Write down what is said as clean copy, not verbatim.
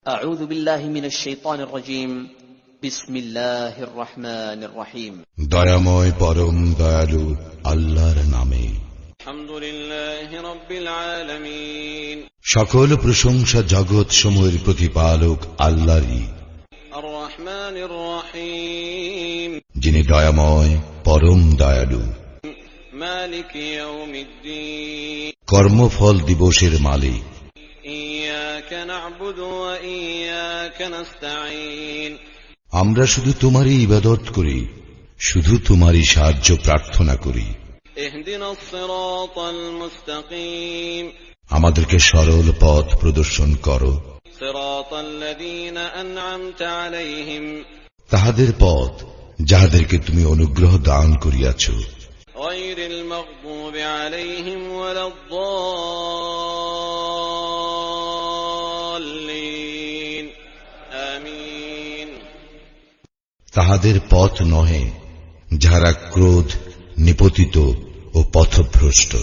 أعوذ بالله من الشيطان الرجيم بسم الله الرحمن الرحيم দয়াময় পরম দয়ালু আল্লাহর নামে। আলহামদুলিল্লাহি রাব্বিল আলামিন। সকল প্রশংসা জগৎ সমূহের প্রতিপালক আল্লাহরই। আর রহমানির রহিম, যিনি দয়াময় পরম দয়ালু। মালিক ইয়াউমিদ্দিন, কর্মফল দিবসের মালিক। ইয়াকা না'বুদু ওয়া ইয়াকা নাস্তাঈন, আমরা শুধু তোমারই ইবাদত করি, শুধু তোমারই সাহায্য প্রার্থনা করি। ইহদিনাস সিরাতাল মুস্তাকিম, আমাদেরকে সরল পথ প্রদর্শন করো। সিরাতাল্লাযীনা আন'আমতা আলাইহিম, তাহাদের পথ যাহাদেরকে তুমি অনুগ্রহ দান করিয়াছ। গায়রিল মাগদুবি আলাইহিম ওয়ালাদ-দাল্লিন, আমিন। তাহাদের পথ নহে যাহারা ক্রোধ, নিপতিত ও পথভ্রষ্ট।